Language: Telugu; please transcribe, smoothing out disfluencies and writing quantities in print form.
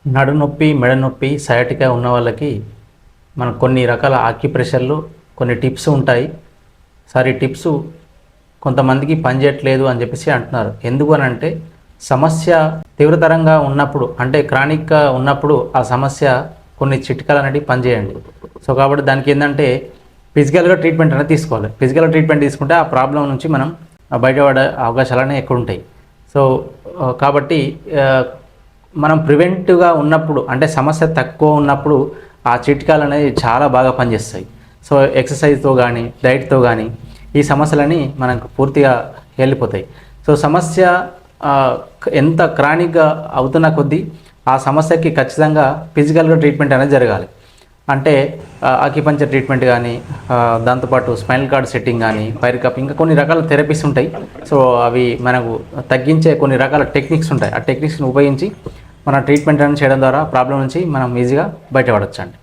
నడునొప్పి, మెడ నొప్పి, సయాటికా ఉన్న వాళ్ళకి మనం కొన్ని రకాల ఆక్యుప్రెషర్లు, కొన్ని టిప్స్ ఉంటాయి. సార్ ఈ టిప్స్ కొంతమందికి పనిచేయట్లేదు అని చెప్పేసి అంటున్నారు. ఎందుకు అని అంటే సమస్య తీవ్రతరంగా ఉన్నప్పుడు, అంటే క్రానిక్గా ఉన్నప్పుడు ఆ సమస్య కొన్ని చిట్కాలు అనేవి పనిచేయండి. సో కాబట్టి దానికి ఏంటంటే ఫిజికల్గా ట్రీట్మెంట్ అనేది తీసుకోవాలి. ఫిజికల్గా ట్రీట్మెంట్ తీసుకుంటే ఆ ప్రాబ్లం నుంచి మనం బయటపడే అవకాశాలు అనేవి ఎక్కువ ఉంటాయి. సో కాబట్టి మనం ప్రివెంటివ్గా ఉన్నప్పుడు, అంటే సమస్య తక్కువ ఉన్నప్పుడు ఆ చిట్కాలు అనేవి చాలా బాగా పనిచేస్తాయి. సో ఎక్సర్సైజ్తో కానీ డైట్తో కానీ ఈ సమస్యలని మనకు పూర్తిగా వెళ్ళిపోతాయి. సో సమస్య ఎంత క్రానిక్గా అవుతున్న కొద్దీ ఆ సమస్యకి ఖచ్చితంగా ఫిజికల్గా ట్రీట్మెంట్ అనేది జరగాలి. అంటే ఆక్యుపంచర్ ట్రీట్మెంట్ కానీ, దాంతోపాటు స్పైనల్ కార్డ్ సెట్టింగ్ కానీ, ఫైర్ కప్, ఇంకా కొన్ని రకాల థెరపీస్ ఉంటాయి. సో అవి మనకు తగ్గించే కొన్ని రకాల టెక్నిక్స్ ఉంటాయి. ఆ టెక్నిక్స్ని ఉపయోగించి మన ట్రీట్మెంట్ అనేది చేయడం ద్వారా ప్రాబ్లం నుంచి మనం ఈజీగా బయటపడవచ్చు అండి.